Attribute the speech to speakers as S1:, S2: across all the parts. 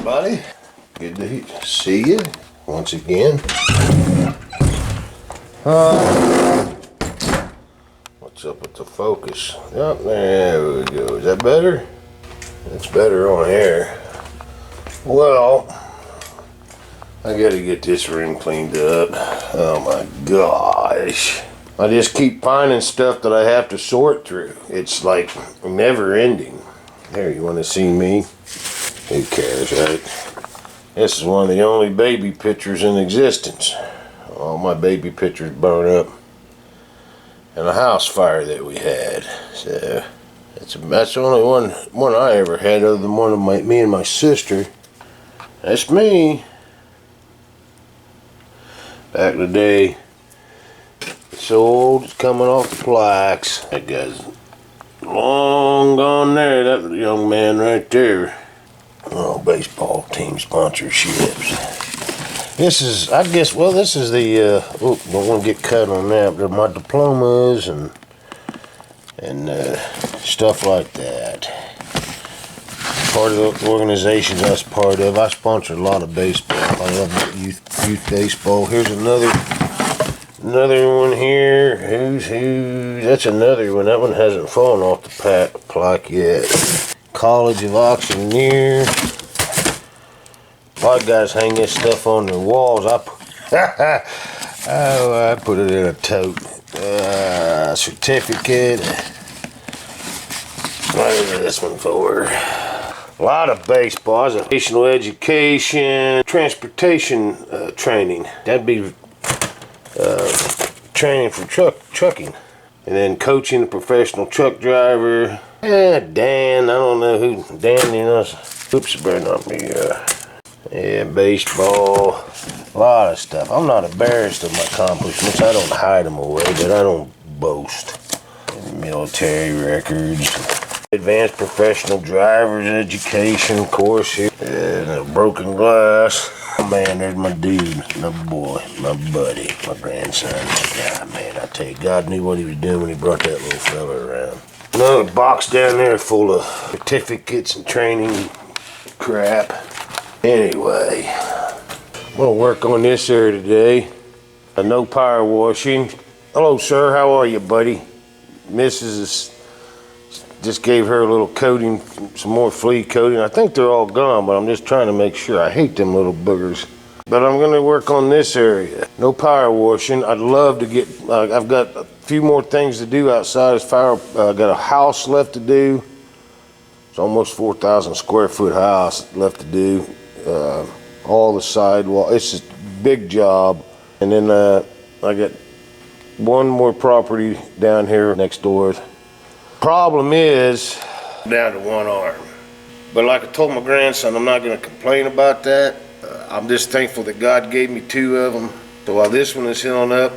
S1: everybody. Good to see you once again. What's up with the focus? Oh, there we go. Is that better? That's better on here. Well, I gotta get this room cleaned up. Oh my gosh. I just keep finding stuff that I have to sort through. It's like never ending. There, you want to see me? Who cares, right? This is one of the only baby pictures in existence. All my baby pictures burned up in a house fire that we had. So that's the only one I ever had, other than one of me and my sister. That's me. Back in the day. It's so old, it's coming off the plaques. That guy's long gone there, that young man right there. Oh, baseball team sponsorships. This is, I guess, well, this is the, don't want to get cut on that, but my diplomas and stuff like that. Part of the organizations I was part of. I sponsored a lot of baseball. I love youth baseball. Here's another one here. Who's? That's another one. That one hasn't fallen off the plaque yet. College of Auctioneer. A lot of guys hang this stuff on their walls. I put it in a tote. Certificate. What is this one for? A lot of baseball. Vocational education, transportation training. That'd be training for trucking. And then coaching a professional truck driver. Dan, I don't know who Dan is. Oops, better not be. Yeah, baseball. A lot of stuff. I'm not embarrassed of my accomplishments. I don't hide them away, but I don't boast. Military records. Advanced professional driver's education course here. And a broken glass. Oh man, there's my dude, my boy, my buddy, my grandson. God, man, I tell you, God knew what he was doing when he brought that little fella around. Another box down there full of certificates and training crap. Anyway, I'm gonna work on this here today. No power washing. Hello, sir, how are you, buddy? Mrs. just gave her a little coating, some more flea coating. I think they're all gone, but I'm just trying to make sure. I hate them little boogers. But I'm gonna work on this area. No power washing. I'd love to get, I've got a few more things to do outside. Got a house left to do. It's almost 4,000 square foot house left to do. All the sidewall, it's just a big job. And then I got one more property down here next door. Problem is, down to one arm. But like I told my grandson, I'm not gonna complain about that. I'm just thankful that God gave me two of them. So while this one is healing up,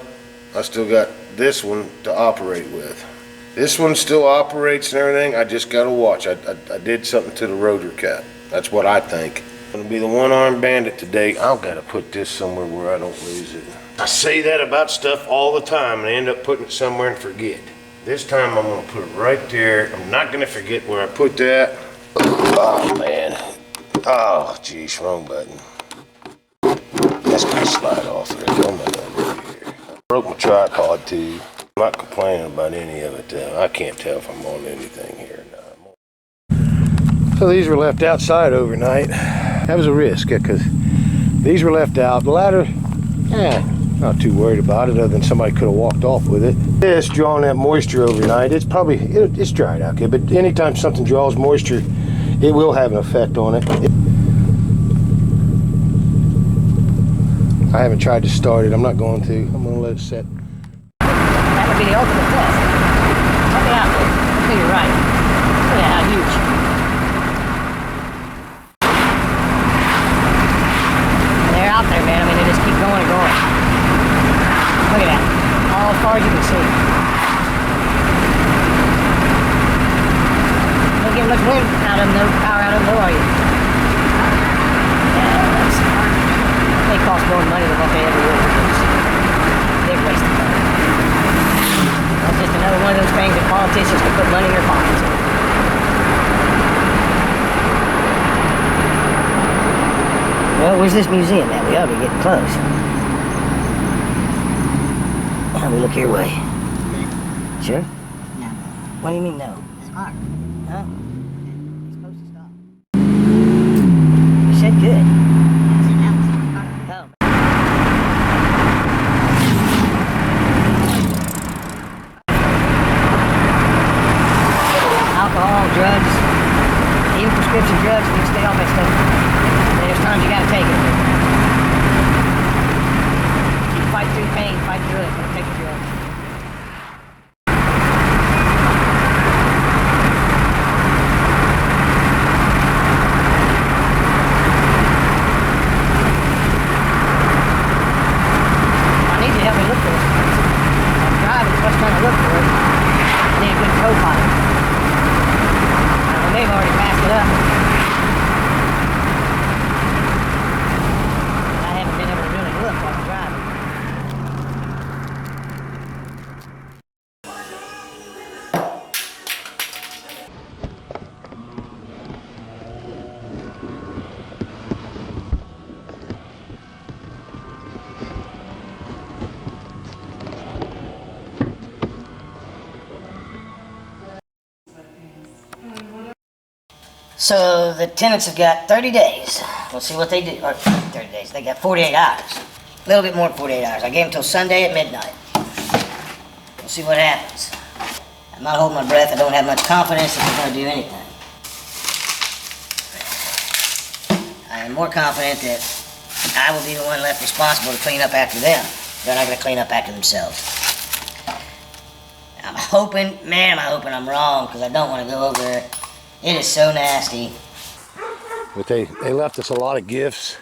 S1: I still got this one to operate with. This one still operates and everything. I just gotta watch. I did something to the rotor cap. That's what I think. I'm gonna be the one-armed bandit today. I've gotta put this somewhere where I don't lose it. I say that about stuff all the time and I end up putting it somewhere and forget. This time I'm gonna put it right there. I'm not gonna forget where I put that. Oh man. Oh geez, wrong button. That's gonna slide off there. Oh my God, here. Broke my tripod too. I'm not complaining about any of it. I can't tell if I'm on anything here or not. So these were left outside overnight. That was a risk because these were left out. The ladder, not too worried about it, other than somebody could have walked off with it. This drawing that moisture overnight, it's dried out good, but anytime something draws moisture, it will have an effect on it. I haven't tried to start it. I'm not going to. I'm going to let it set.
S2: That would be the ultimate test. Check it out. I think you're right. Look at how huge. They're out there, man. I mean, they just keep going and going. Look at that. All as far as you can see. Don't get much wind out of them, no power out of them, though, are you? Yeah, that's smart. They cost more money than what they ever will. Big waste of money. That's just another one of those things that politicians can put money in their pockets. Where's this museum at? We ought to be getting close. Let me look your way. Sure?
S3: No.
S2: What do you mean, no?
S3: This car.
S2: Huh? It's supposed to stop. You said good.
S3: Sit down, this is the car.
S2: Oh. Alcohol, drugs, even prescription drugs, you can stay off that stuff. There's times you gotta take it. You fight through pain, fight through it, but take the drugs. I need you to help me look for this place. I'm driving, just trying to look for it. I need a good co-pilot. They've already passed it up. I haven't been able to really look while I'm driving. So the tenants have got 30 days. We'll see what they do. Or 30 days. They got 48 hours. A little bit more than 48 hours. I gave them till Sunday at midnight. We'll see what happens. I'm not holding my breath. I don't have much confidence that they're going to do anything. I am more confident that I will be the one left responsible to clean up after them. They're not going to clean up after themselves. I'm hoping, man, I'm hoping I'm wrong, because I don't want to go over there. It is so nasty.
S1: But they left us a lot of gifts.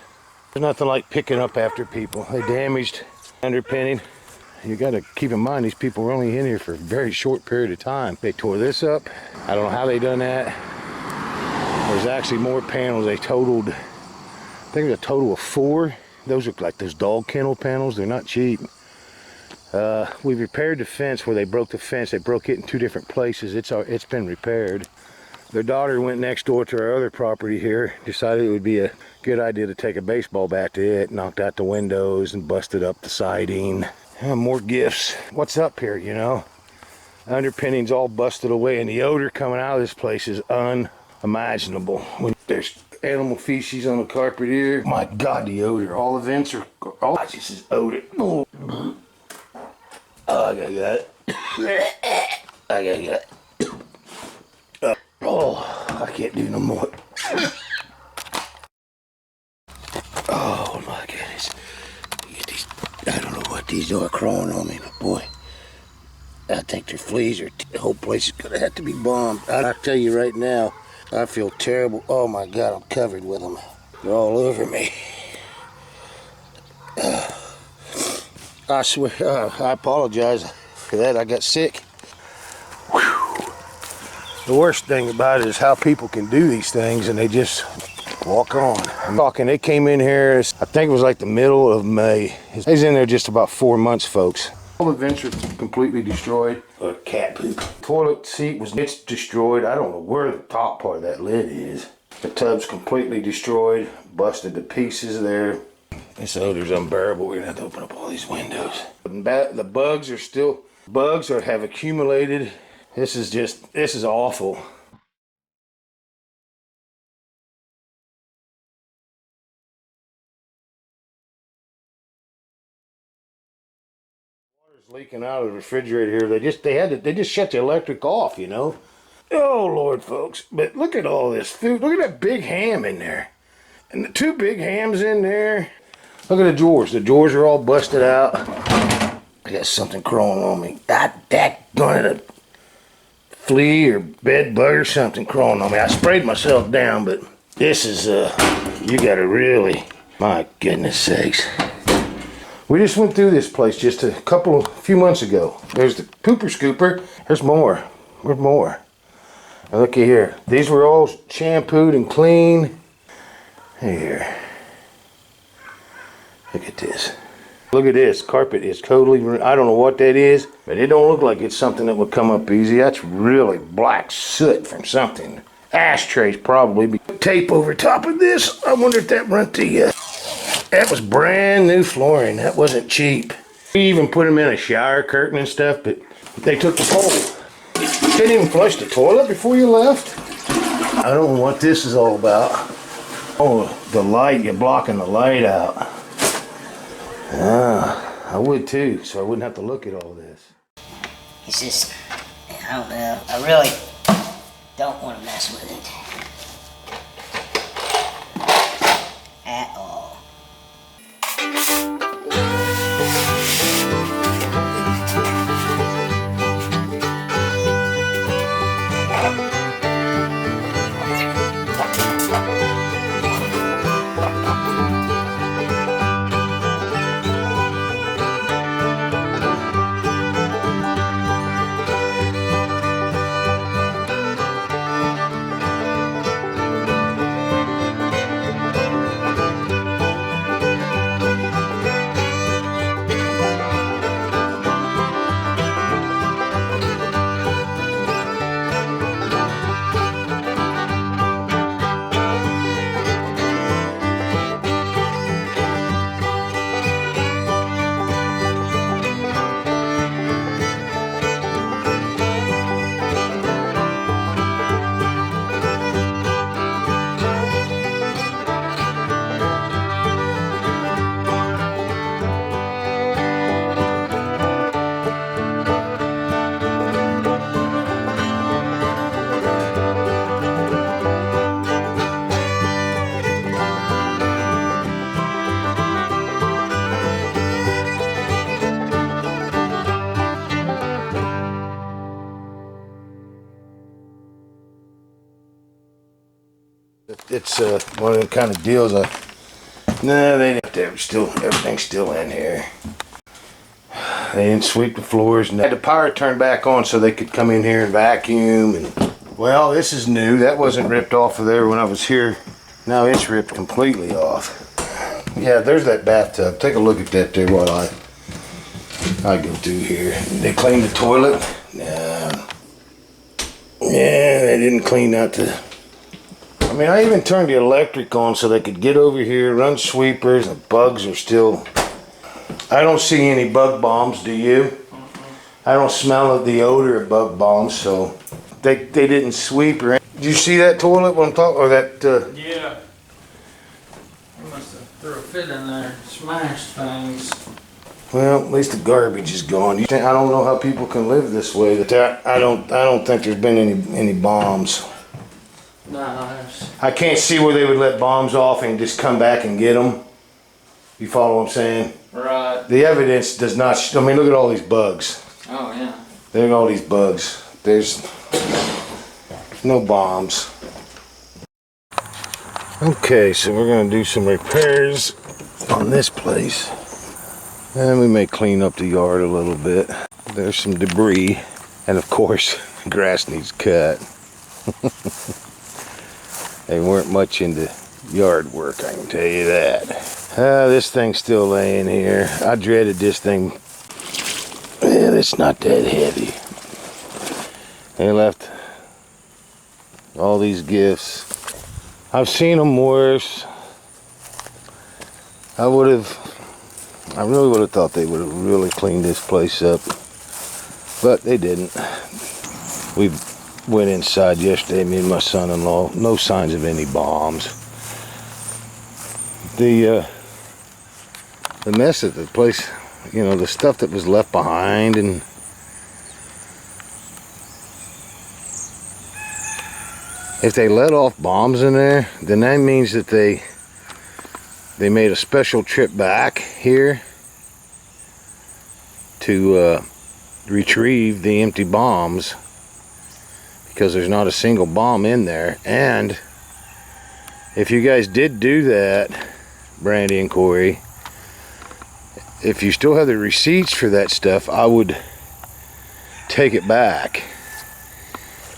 S1: There's nothing like picking up after people. They damaged underpinning. You got to keep in mind, these people were only in here for a very short period of time. They tore this up. I don't know how they done that. There's actually more panels. They totaled, I think it was a total of 4. Those are like those dog kennel panels. They're not cheap. We repaired the fence where they broke the fence. They broke it in 2 different places. It's been repaired. Their daughter went next door to our other property here, decided it would be a good idea to take a baseball bat to it, knocked out the windows and busted up the siding. More gifts. What's up here, you know? Underpinning's all busted away, and the odor coming out of this place is unimaginable. When there's animal feces on the carpet here, my God, the odor. All the vents are, all I just is odor. Oh, I gotta get it. I gotta get it. Oh, I can't do no more. Oh my goodness. Get these, I don't know what these are crawling on me, but boy, I think they're fleas, or the whole place is gonna have to be bombed. I'll tell you right now, I feel terrible. Oh my God, I'm covered with them. They're all over me. I swear, I apologize for that. I got sick. Whew. The worst thing about it is how people can do these things and they just walk on. I'm talking, they came in here, I think it was like the middle of May. They was in there just about 4 months, folks. All the vents are completely destroyed. Cat poop. Toilet seat was destroyed. I don't know where the top part of that lid is. The tub's completely destroyed, busted to pieces there. This odor's unbearable. We're gonna have to open up all these windows. The bugs are still, have accumulated. This is awful. Water's leaking out of the refrigerator here. They just shut the electric off, you know. Oh Lord, folks. But look at all this food. Look at that big ham in there. And the 2 big hams in there. Look at the drawers. The drawers are all busted out. I got something crawling on me. Daggone it. Flea or bed bug or something crawling on me. I sprayed myself down, but this is, you gotta really, my goodness sakes. We just went through this place just a few months ago. There's the pooper scooper. There's more. There's more. Now looky here. These were all shampooed and clean. Here. Look at this. Look at this. Carpet is totally, I don't know what that is, but it don't look like it's something that would come up easy. That's really black soot from something. Ashtrays probably. Tape over top of this. I wonder if that run the That was brand new flooring. That wasn't cheap. We even put them in a shower curtain and stuff, but they took the pole. Didn't even flush the toilet before you left. I don't know what this is all about. Oh, the light, you're blocking the light out. Ah, I would too, so I wouldn't have to look at all this.
S2: It's just, I don't know. I really don't want to mess with it. At all.
S1: It's one of the kind of deals. No, they didn't. Everything's still in here. They didn't sweep the floors. Had the power turned back on so they could come in here and vacuum. And well, this is new. That wasn't ripped off of there when I was here. Now it's ripped completely off. Yeah, there's that bathtub. Take a look at that there while I go through here. They cleaned the toilet. No. Yeah, they didn't clean out the. I mean, I even turned the electric on so they could get over here, run sweepers. The bugs are still. I don't see any bug bombs, do you? I don't smell the odor of bug bombs, so they didn't sweep or anything. Did you see that toilet when I'm talking, or that?
S4: Yeah. I must have threw a fit in there, smashed things.
S1: Well, at least the garbage is gone. I don't know how people can live this way. I don't think there's been any bombs.
S4: No,
S1: I can't see where they would let bombs off and just come back and get them. You follow what I'm saying?
S4: right.
S1: The evidence does not. I mean, look at all these bugs.
S4: Oh yeah.
S1: Look at all these bugs. There's no bombs. Okay, so we're gonna do some repairs on this place. And we may clean up the yard a little bit. There's some debris. And of course, grass needs cut. They weren't much into yard work, I can tell you that. This thing's still laying here. I dreaded this thing. Yeah, it's not that heavy. They left all these gifts. I've seen them worse. I really would have thought they would have really cleaned this place up. But they didn't. We went inside yesterday, me and my son-in-law. No signs of any bombs. The mess at the place, you know, the stuff that was left behind, and if they let off bombs in there, then that means that they made a special trip back here to retrieve the empty bombs, because there's not a single bomb in there. And if you guys did do that, Brandy and Corey, if you still have the receipts for that stuff, I would take it back,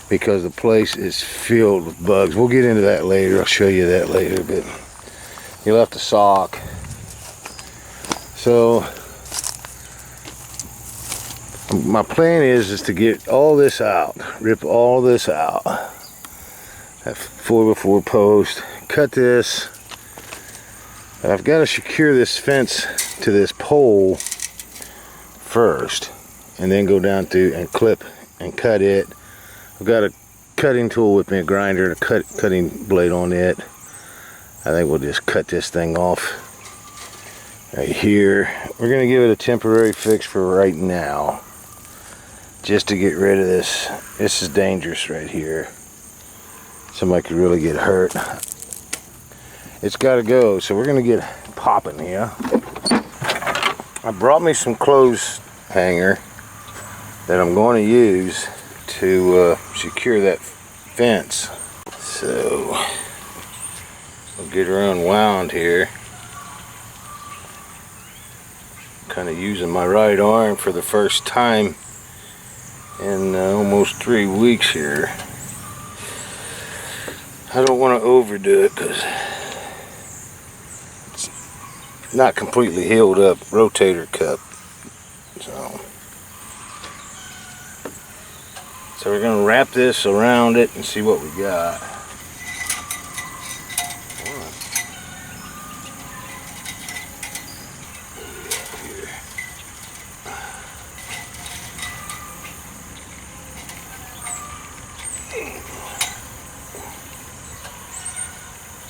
S1: because the place is filled with bugs. We'll get into that later. I'll show you that later. But you left a sock. So my plan is to get all this out, rip all this out. That 4x4 post, cut this, I've got to secure this fence to this pole first, and then go down through and clip and cut it. I've got a cutting tool with me, a grinder, and a cutting blade on it. I think we'll just cut this thing off right here. We're gonna give it a temporary fix for right now, just to get rid of this. This is dangerous right here. Somebody could really get hurt. It's got to go, so we're gonna get popping here. I brought me some clothes hanger that I'm going to use to secure that fence. So we'll get her unwound here. Kind of using my right arm for the first time in almost 3 weeks here. I don't want to overdo it because it's not completely healed up rotator cuff. So we're going to wrap this around it and see what we got.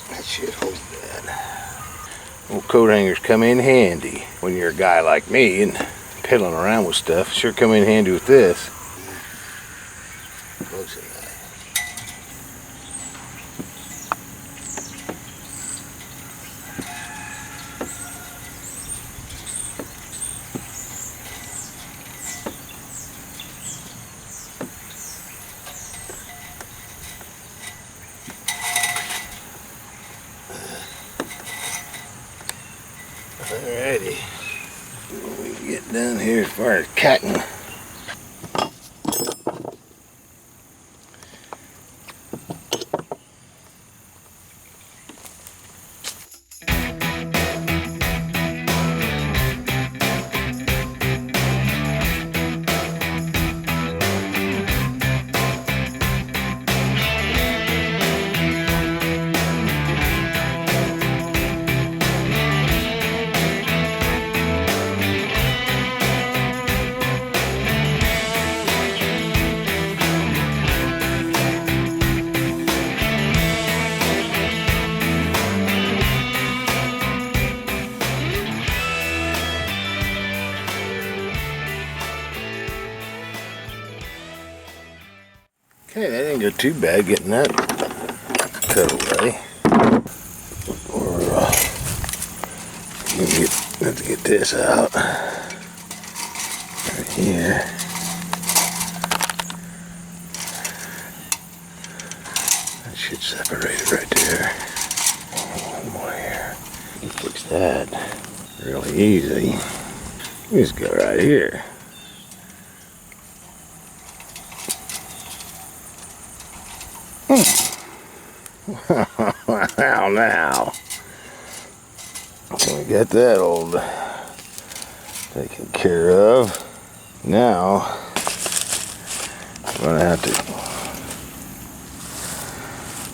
S1: That should hold that. Old coat hangers come in handy when you're a guy like me and piddling around with stuff. Sure come in handy with this. Close enough. Alrighty, what we get down here as far as cutting. Okay, that didn't go too bad getting that cut away. Or have to get this out right here. That should separate it right there. One more here. Fix that really easy. We just go right here. Wow, now. So we got that old taken care of. Now, I'm going to have to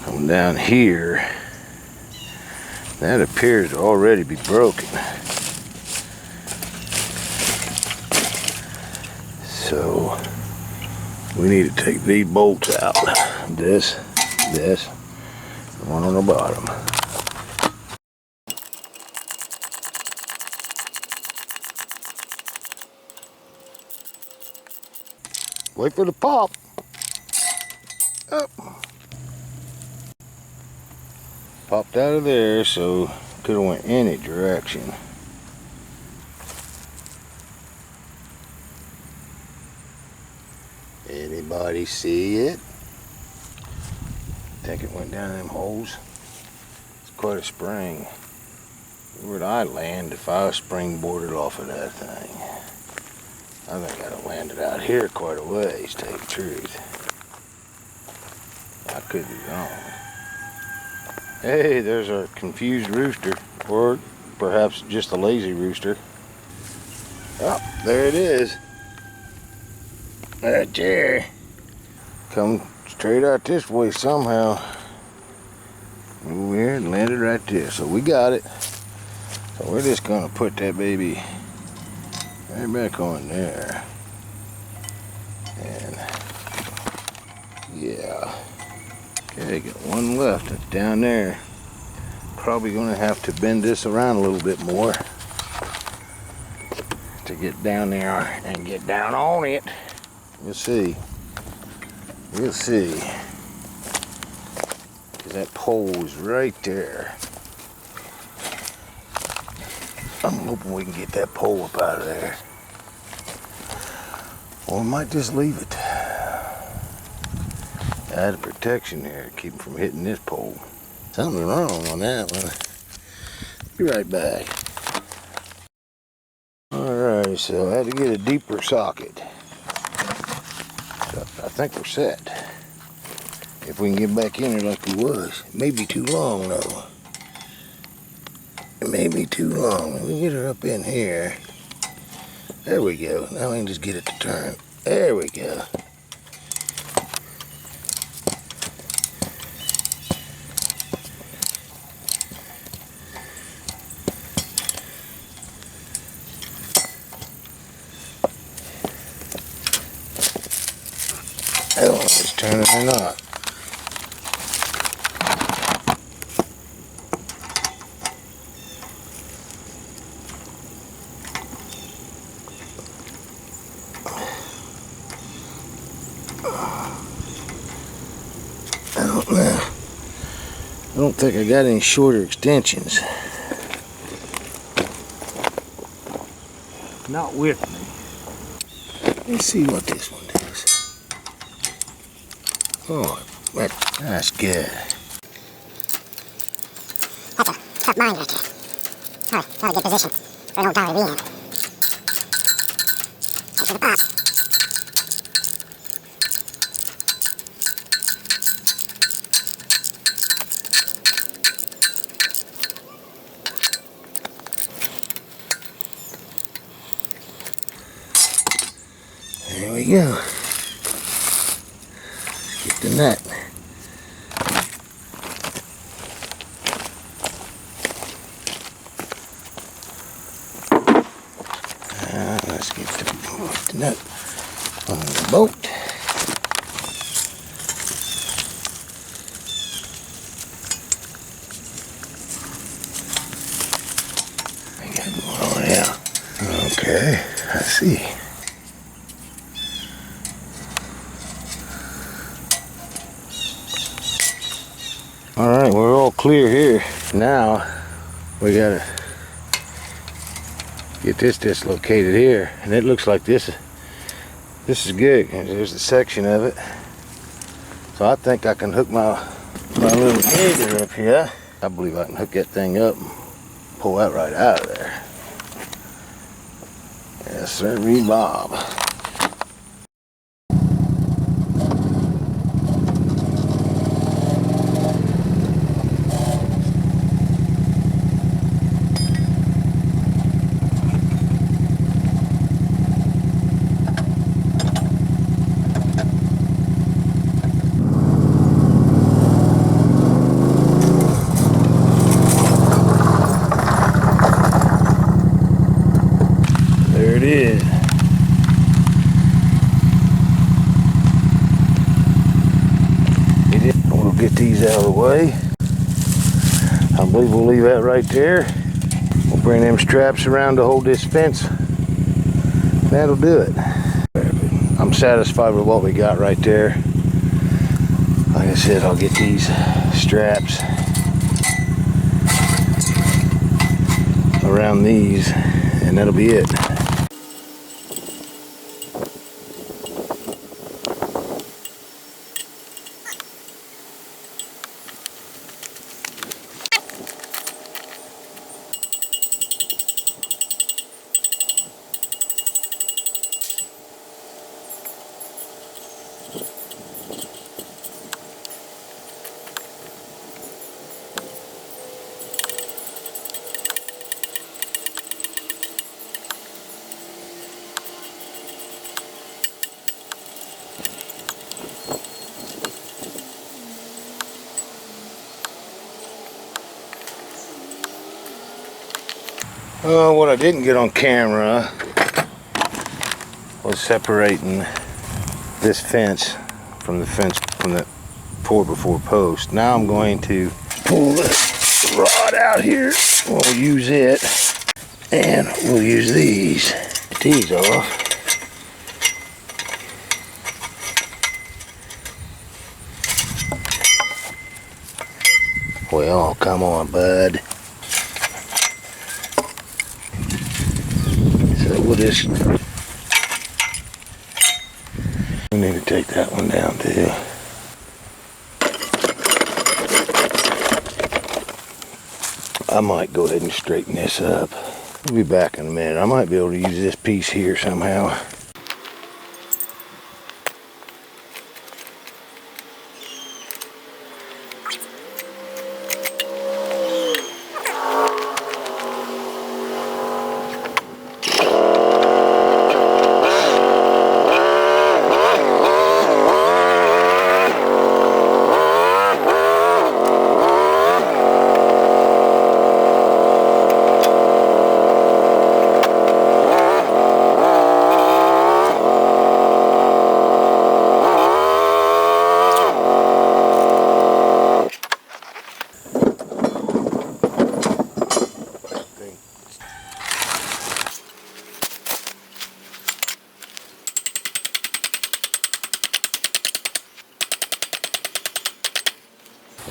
S1: come down here. That appears to already be broken. So, we need to take these bolts out. This, the one on the bottom. Wait for the pop. Oh. Popped out of there, so could have went any direction. Anybody see it? I think it went down them holes. It's quite a spring. Where would I land if I was springboarded off of that thing? I think I'd have landed out here quite a ways, to tell you the truth. I could be wrong. Hey, there's a confused rooster, or perhaps just a lazy rooster. Oh, there it is. Right there. Come straight out this way somehow. Over here and landed right there. So we got it. So we're just gonna put that baby right back on there. And yeah. Okay, got one left. It's down there. Probably gonna have to bend this around a little bit more to get down there and get down on it. We'll see. We'll see. Because that pole is right there. I'm hoping we can get that pole up out of there. Or we might just leave it. Add a protection there to keep him from hitting this pole. Something's wrong on that one. Be right back. Alright, so I had to get a deeper socket. So I think we're set. If we can get back in there like we was. It may be too long though. It may be too long. We get her up in here. There we go. Now we can just get it to turn. There we go. I don't know if it's turning or not. I don't know. I don't think I got any shorter extensions. Not with me. Let's see what this one does. Oh, that's good.
S3: That's a tough mine right there. Alright, not a good position for an old dollar to be in. Head to the boss.
S1: There we go. Get the nut. Let's get the nut on the boat. I got one on now. Okay, I see. Alright, we're all clear here. Now we gotta get this dislocated here, and it looks like this is good. There's a section of it, so I think I can hook my little gator up here. I believe I can hook that thing up and pull that right out of there. Yes sir, Bob. There it is. We'll get these out of the way. I believe we'll leave that right there. We'll bring them straps around to hold this fence. That'll do it. I'm satisfied with what we got right there. Like I said, I'll get these straps around these, and that'll be it. What I didn't get on camera was separating this fence from the fence from the pour before post. Now I'm going to pull this rod out here. We'll use it, and we'll use these off. Well, come on, bud. So we'll just, we need to take that one down too. I might go ahead and straighten this up. We'll be back in a minute. I might be able to use this piece here somehow.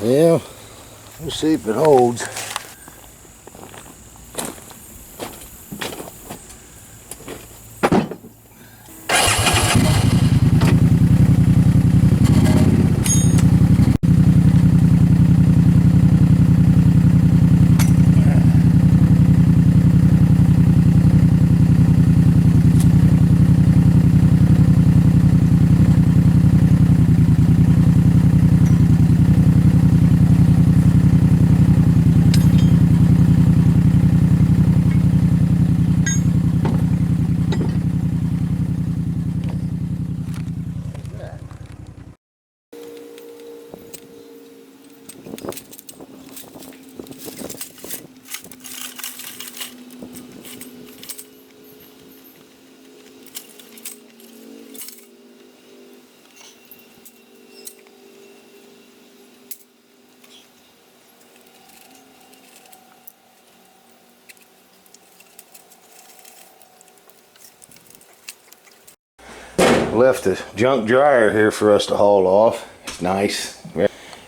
S1: Yeah, we'll see if it holds. Left a junk dryer here for us to haul off. It's nice.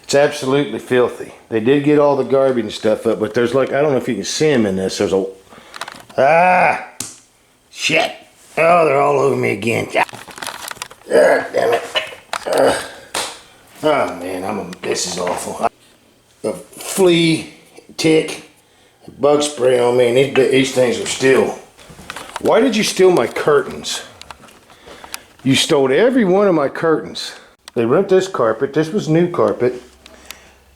S1: It's absolutely filthy. They did get all the garbage and stuff up, but there's like, I don't know if you can see them in this. There's a, shit. Oh, they're all over me again. Damn it. Oh man, this is awful. A flea, tick, bug spray on me, and these things are still. Why did you steal my curtains? You stole every one of my curtains. They ripped this carpet. This was new carpet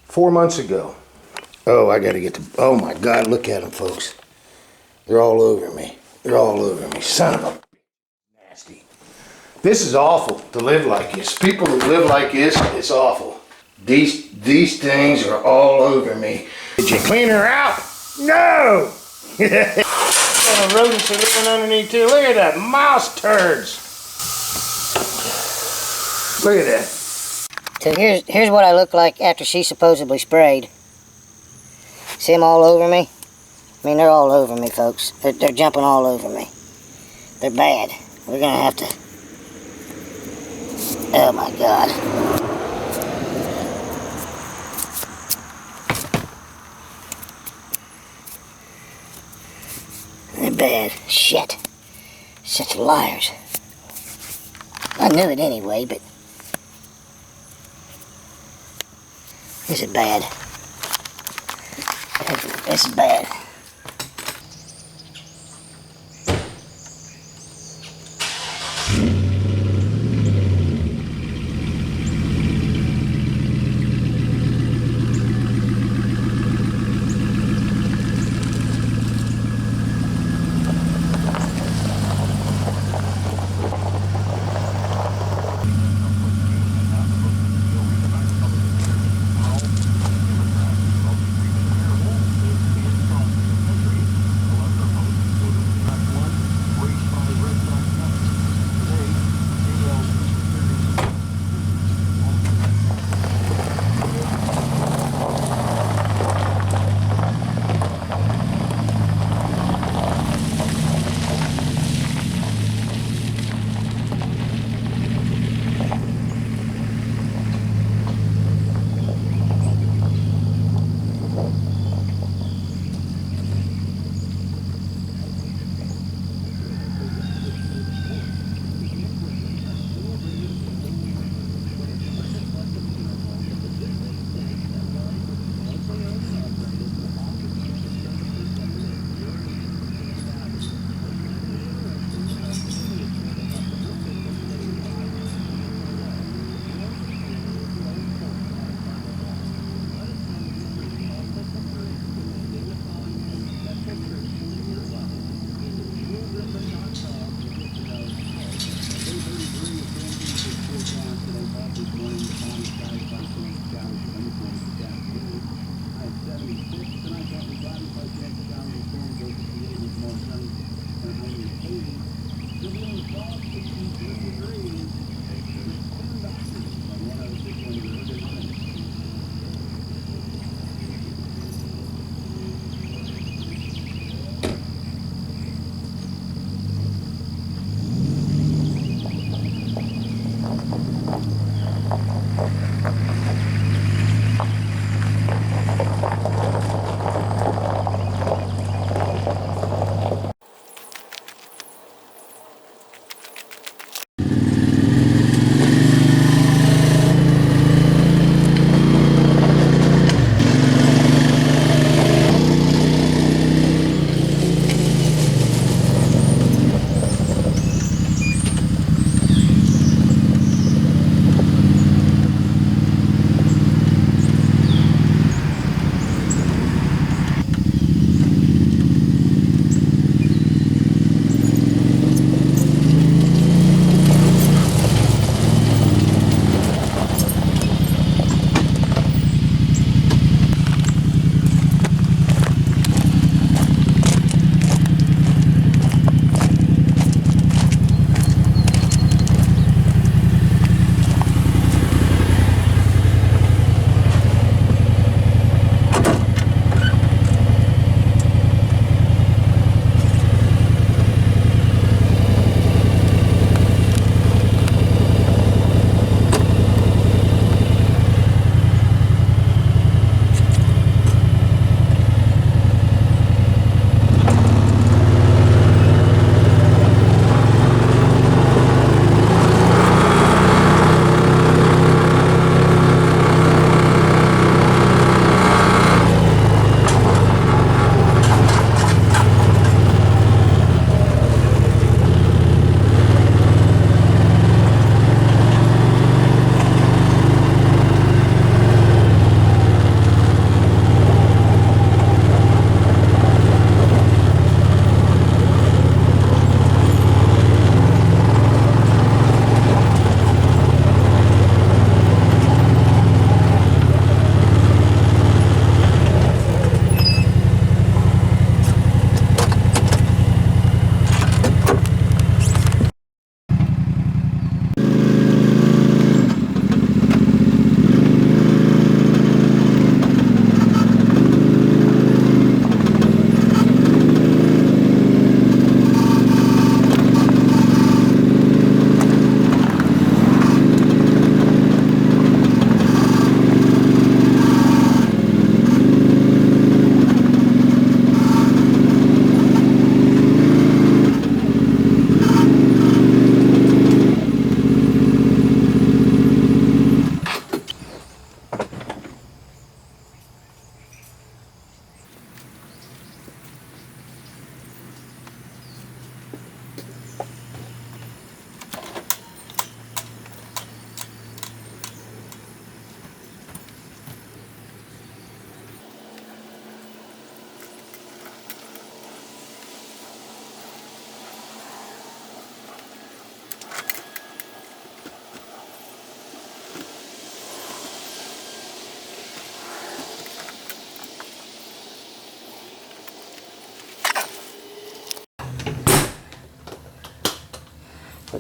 S1: 4 months ago. Oh, I gotta get the, oh my God, look at them, folks. They're all over me. They're all over me. Son of a nasty. This is awful to live like this. People who live like this, it's awful. These things are all over me. Did you clean her out? No! The rodents are living underneath too. Look at that, mouse turds. Look at that.
S2: So here's what I look like after she supposedly sprayed. See them all over me? I mean, they're all over me, folks. They're jumping all over me. They're bad. We're gonna have to... Oh my God. They're bad. Shit. Such liars. I knew it anyway, but... This is bad. This is bad.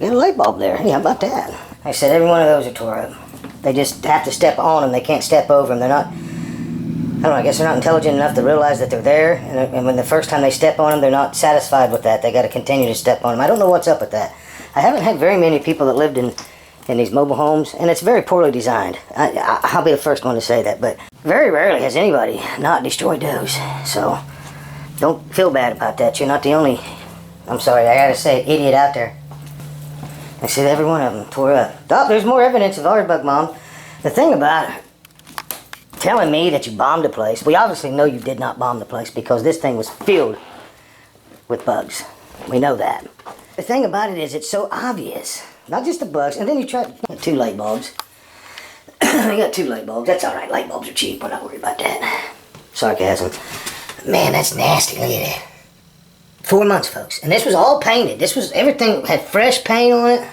S2: We got a light bulb there. Yeah, how about that? Like I said, every one of those are tore up. They just have to step on them. They can't step over them. They're not, I don't know, I guess they're not intelligent enough to realize that they're there. And when the first time they step on them, they're not satisfied with that. They got to continue to step on them. I don't know what's up with that. I haven't had very many people that lived in these mobile homes, and it's very poorly designed. I'll be the first one to say that, but very rarely has anybody not destroyed those. So don't feel bad about that. You're not the only, I'm sorry, I gotta say, idiot out there. I said every one of them tore up. Oh, there's more evidence of our bug bomb. The thing about it, telling me that you bombed a place, we obviously know you did not bomb the place because this thing was filled with bugs. We know that. The thing about it is it's so obvious. Not just the bugs, and then you try 2 light bulbs. You got 2 light bulbs, that's alright. Light bulbs are cheap, we're not worried about that. Sarcasm. Man, that's nasty, look at that. 4 months, folks. And this was all painted. This was, everything had fresh paint on it.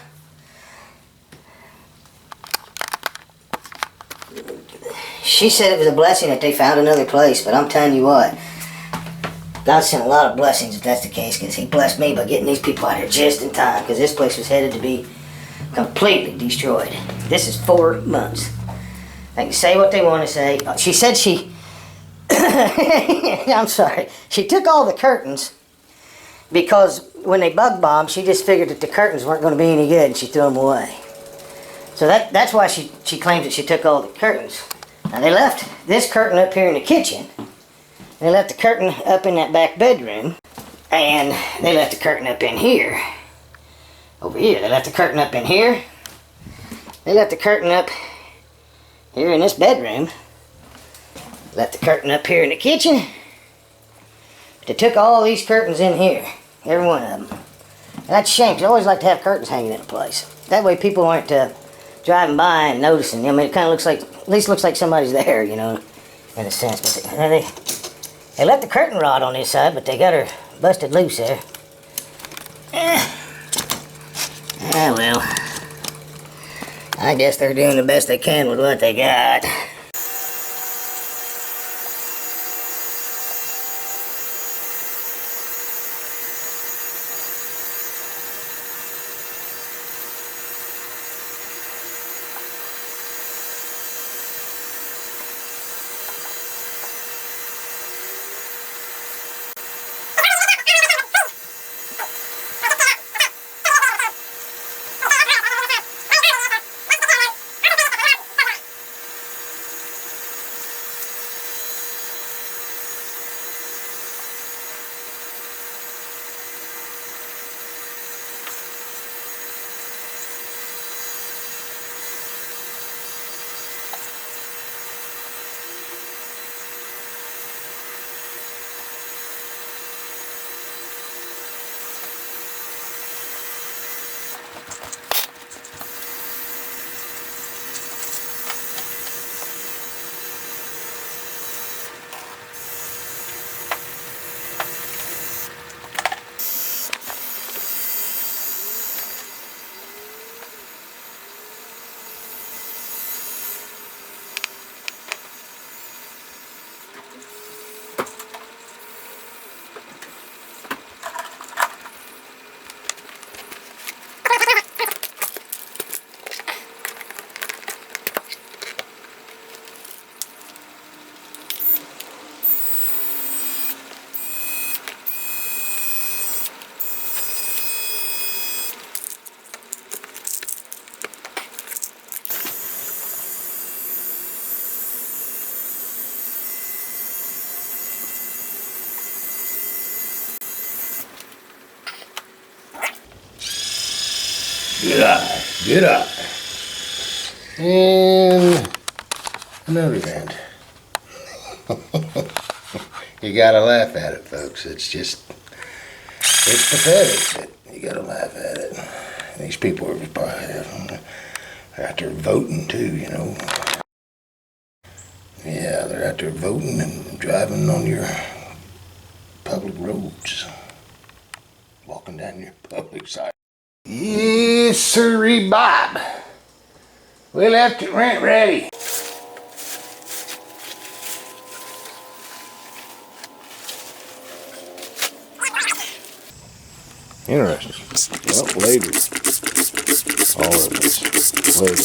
S2: She said it was a blessing that they found another place, but I'm telling you what, God sent a lot of blessings if that's the case, because he blessed me by getting these people out here just in time, because this place was headed to be completely destroyed. This is 4 months. They can say what they want to say. She said she, I'm sorry, she took all the curtains because when they bug bombed, she just figured that the curtains weren't going to be any good and she threw them away. So that's why she claims that she took all the curtains. Now they left this curtain up here in the kitchen. They left the curtain up in that back bedroom. And they left the curtain up in here. Over here. They left the curtain up in here. They left the curtain up here in this bedroom. Left the curtain up here in the kitchen. They took all these curtains in here. Every one of them. And that's a shame, because I always like to have curtains hanging in a place. That way people aren't driving by and noticing. I mean, it kind of looks like, at least looks like somebody's there, you know, in a sense. But they left the curtain rod on this side, but they got her busted loose there. Ah, well. I guess they're doing the best they can with what they got.
S1: Good eye, good eye. And another vent. You gotta laugh at it, folks. It's pathetic, but you gotta laugh at it. And these people are probably they're out there voting too, you know. Yeah, they're out there voting and driving on your public roads. Walking down your public side. Yes, sirree, Bob. We left it rent ready. Interesting. Well, later. all of this later.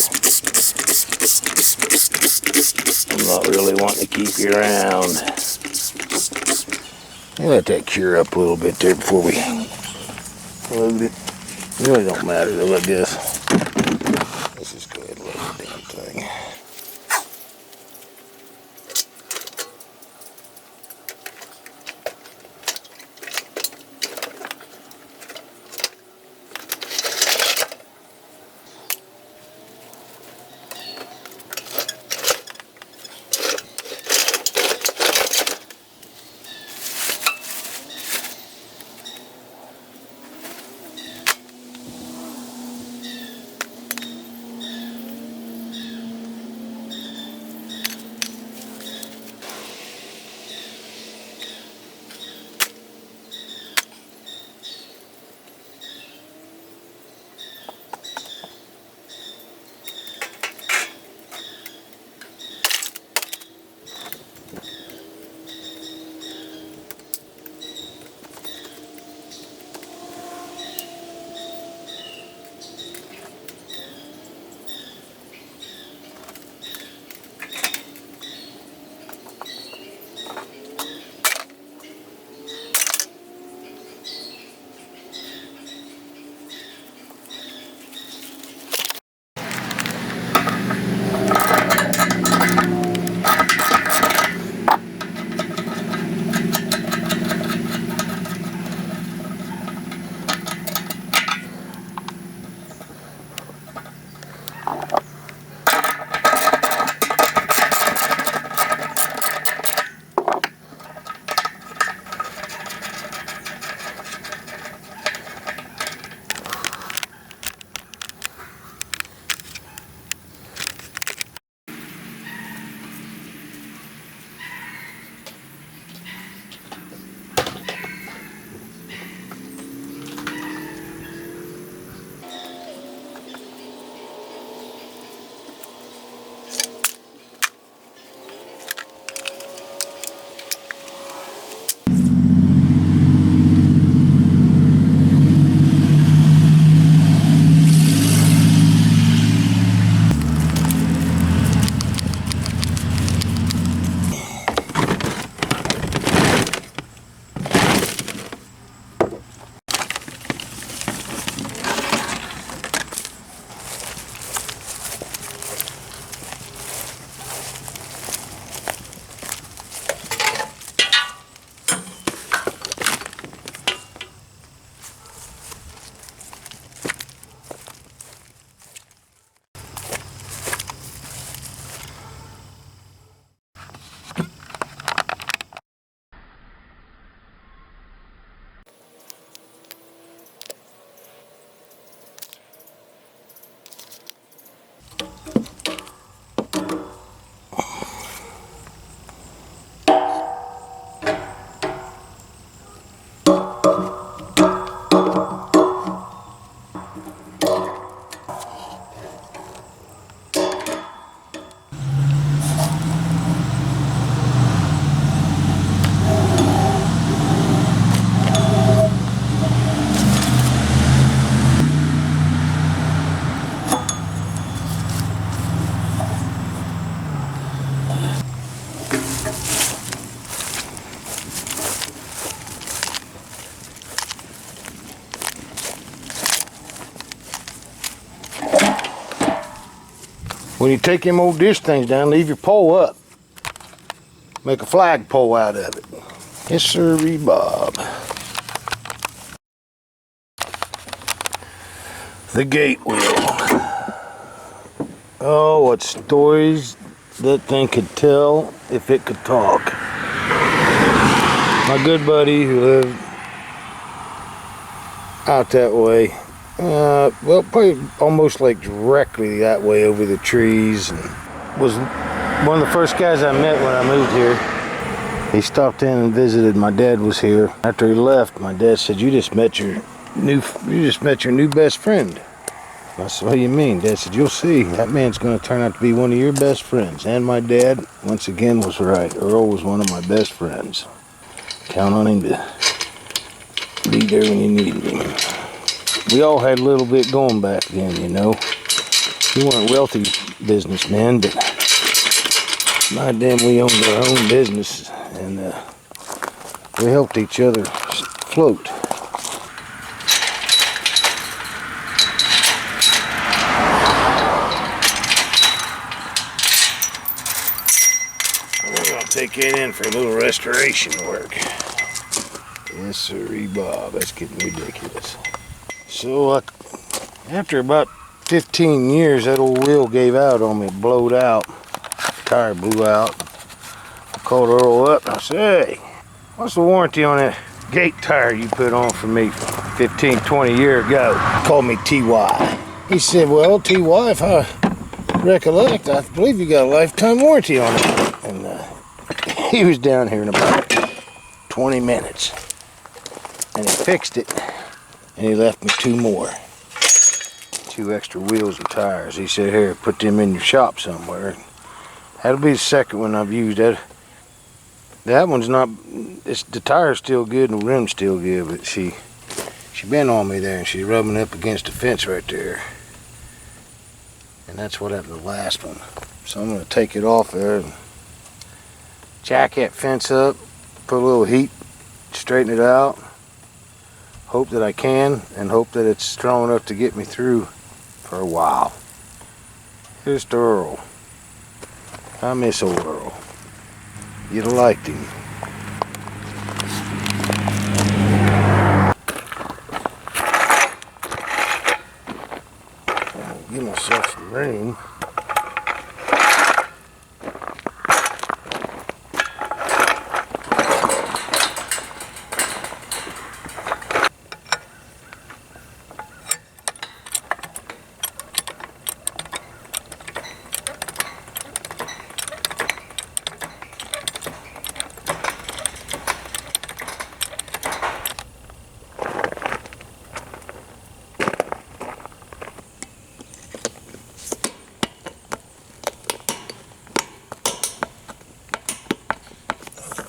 S1: I'm not really wanting to keep you around. Let that cure up a little bit there before we load it. It really don't matter though, I guess. Let's just go ahead and load the damn thing. When you take them old dish things down, leave your pole up. Make a flag pole out of it. Yes, sir, Bob. The gate wheel. Oh, what stories that thing could tell if it could talk. My good buddy who lived out that way, well, probably almost like directly that way over the trees, and was one of the first guys I met when I moved here. He stopped in and visited. My dad was here. After he left, my dad said, you just met your new best friend." I said, "What do you mean?" Dad said, "You'll see. That man's going to turn out to be one of your best friends." And my dad, once again, was right. Earl was one of my best friends. Count on him to be there when you need him. we all had a little bit going back then, you know. We weren't wealthy businessmen, but my damn, we owned our own business, and we helped each other float. We're gonna take it in for a little restoration work. Yes, sirree, Bob. That's getting ridiculous. So, after about 15 years, that old wheel gave out on me, blowed out. The tire blew out. I called Earl up. I said, hey, what's the warranty on that gate tire you put on for me 15, 20 years ago? He called me TY. He said, well, TY, if I recollect, I believe you got a lifetime warranty on it. And he was down here in about 20 minutes. And he fixed it, and he left me 2 more. 2 extra wheels and tires. He said, here, put them in your shop somewhere. That'll be the second one I've used. That one's not, the tire's still good and the rim's still good, but she been on me there, and she's rubbing up against the fence right there. And that's what happened to the last one. So I'm gonna take it off there and jack that fence up, put a little heat, straighten it out. Hope that I can, and hope that it's strong enough to get me through for a while. Here's to Earl. I miss old Earl. You'd have liked him. I'll give myself some room.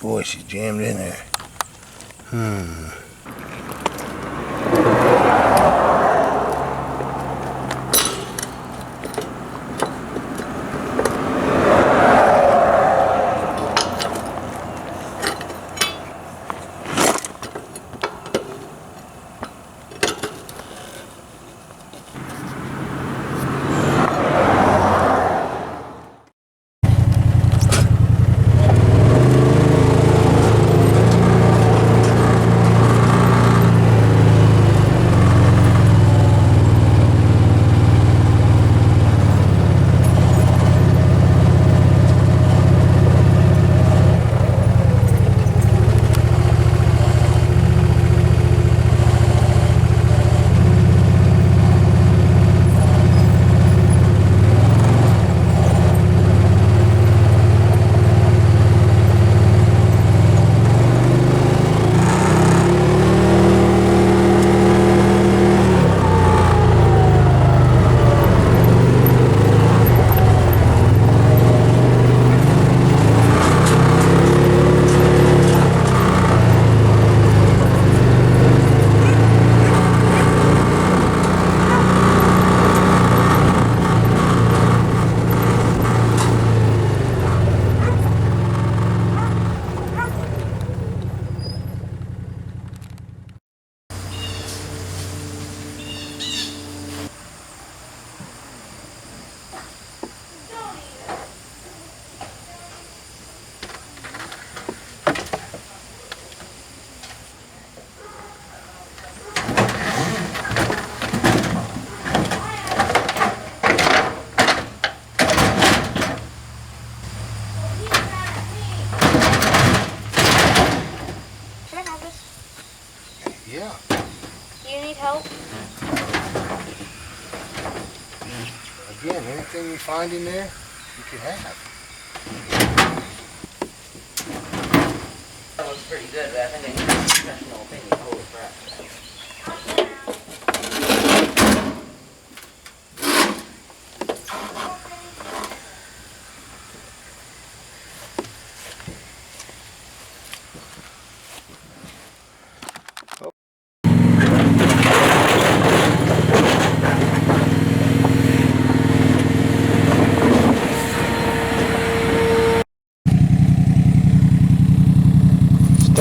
S1: Boy, she's jammed in there. Yeah.
S5: Do you need help?
S1: Again, anything you find in there, you can have.
S2: That looks pretty good, but I think I need a professional opinion. Holy crap.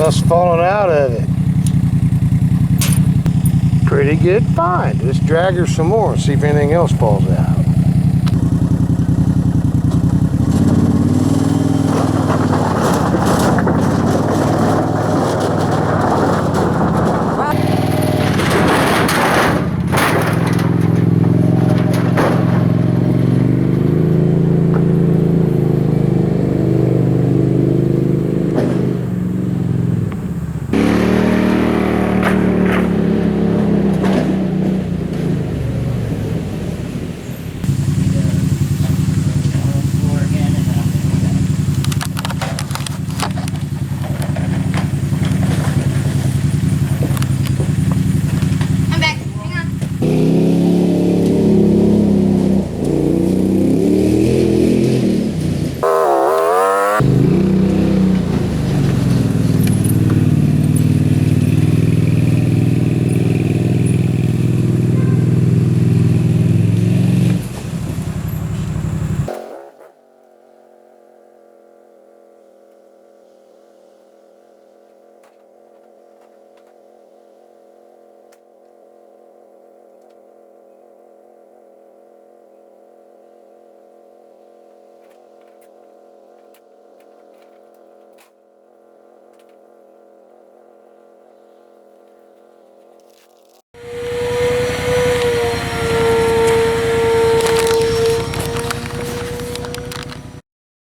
S1: Stuff's falling out of it. Pretty good find. Let's drag her some more and see if anything else falls out.